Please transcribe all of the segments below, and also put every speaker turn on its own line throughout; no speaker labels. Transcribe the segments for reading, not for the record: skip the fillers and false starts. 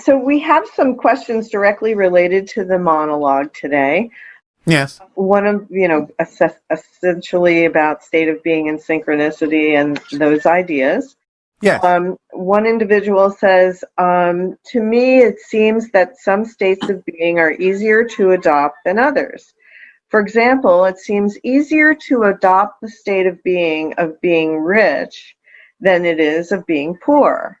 So we have some questions directly related to the monologue today.
Yes.
One of, essentially about state of being and synchronicity and those ideas.
Yes.
One individual says, to me, it seems that some states of being are easier to adopt than others. For example, it seems easier to adopt the state of being rich than it is of being poor.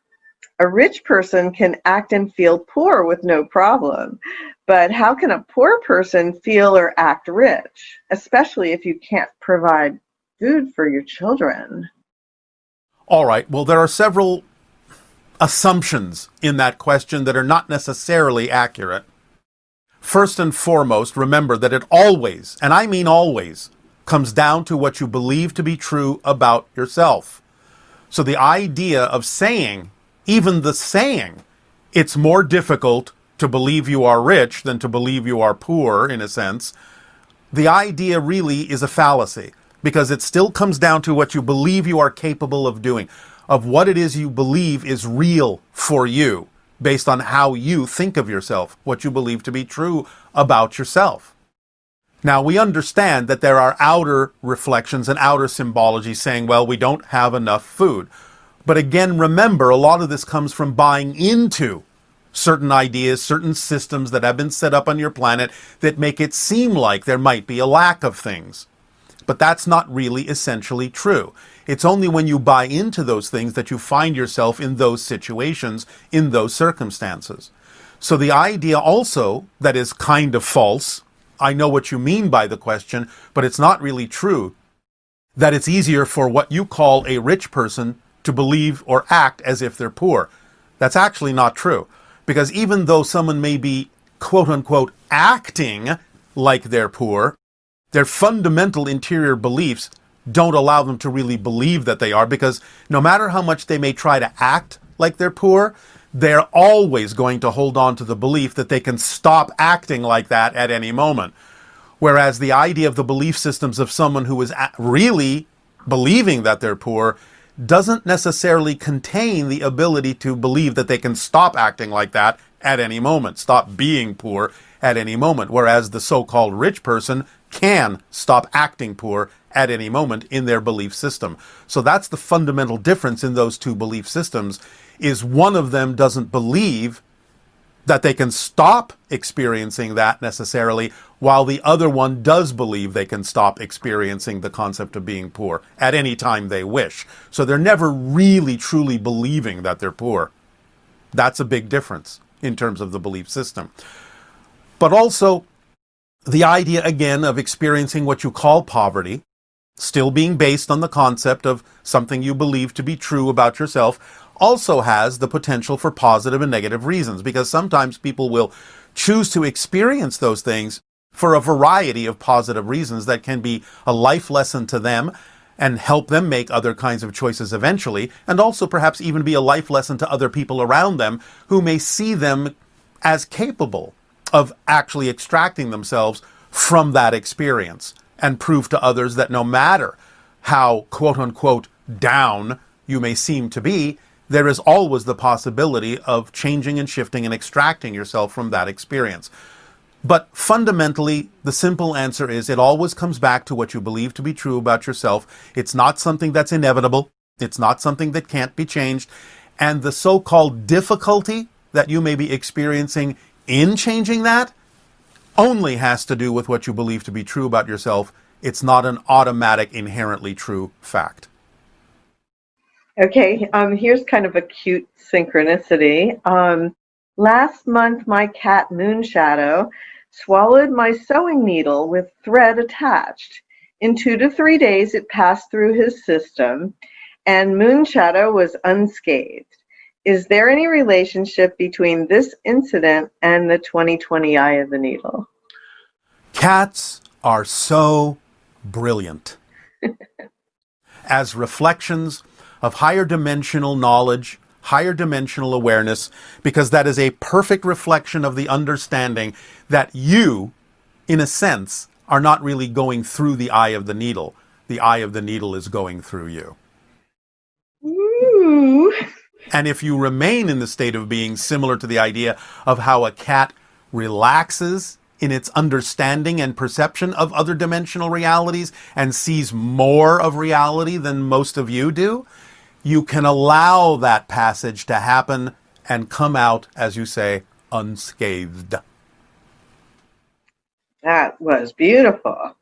A rich person can act and feel poor with no problem, but how can a poor person feel or act rich, especially if you can't provide food for your children?
All right. Well, there are several assumptions in that question that are not necessarily accurate. First and foremost, remember that it always, and I mean always, comes down to what you believe to be true about yourself. So the idea of saying, even the saying, it's more difficult to believe you are rich than to believe you are poor, in a sense, the idea really is a fallacy, because it still comes down to what you believe you are capable of doing, of what it is you believe is real for you, based on how you think of yourself, what you believe to be true about yourself. Now, we understand that there are outer reflections and outer symbology saying, well, we don't have enough food. But again, remember, a lot of this comes from buying into certain ideas, certain systems that have been set up on your planet that make it seem like there might be a lack of things. But that's not really essentially true. It's only when you buy into those things that you find yourself in those situations, in those circumstances. So the idea also that is kind of false, I know what you mean by the question, but it's not really true, that it's easier for what you call a rich person to believe or act as if they're poor. That's actually not true. Because even though someone may be, quote unquote, acting like they're poor, their fundamental interior beliefs don't allow them to really believe that they are, because no matter how much they may try to act like they're poor, they're always going to hold on to the belief that they can stop acting like that at any moment. Whereas the idea of the belief systems of someone who is really believing that they're poor doesn't necessarily contain the ability to believe that they can stop acting like that at any moment, stop being poor at any moment, whereas the so-called rich person can stop acting poor at any moment in their belief system. So that's the fundamental difference in those two belief systems, is one of them doesn't believe that they can stop experiencing that necessarily, while the other one does believe they can stop experiencing the concept of being poor at any time they wish. So they're never really truly believing that they're poor. That's a big difference in terms of the belief system. But also, the idea again of experiencing what you call poverty, still being based on the concept of something you believe to be true about yourself, also has the potential for positive and negative reasons, because sometimes people will choose to experience those things for a variety of positive reasons that can be a life lesson to them and help them make other kinds of choices eventually, and also perhaps even be a life lesson to other people around them who may see them as capable of actually extracting themselves from that experience, and prove to others that no matter how quote-unquote down you may seem to be, there is always the possibility of changing and shifting and extracting yourself from that experience. But fundamentally, the simple answer is it always comes back to what you believe to be true about yourself. It's not something that's inevitable. It's not something that can't be changed. And the so-called difficulty that you may be experiencing in changing that only has to do with what you believe to be true about yourself. It's not an automatic, inherently true fact.
Okay, here's kind of a cute synchronicity. Last month, my cat Moonshadow swallowed my sewing needle with thread attached. In 2 to 3 days, it passed through his system, and Moonshadow was unscathed. Is there any relationship between this incident and the 2020 Eye of the Needle?
Cats are so brilliant. As reflections of higher dimensional knowledge, higher dimensional awareness, because that is a perfect reflection of the understanding that you, in a sense, are not really going through the eye of the needle. The eye of the needle is going through you.
Ooh.
And if you remain in the state of being, similar to the idea of how a cat relaxes in its understanding and perception of other dimensional realities and sees more of reality than most of you do, you can allow that passage to happen and come out, as you say, unscathed.
That was beautiful.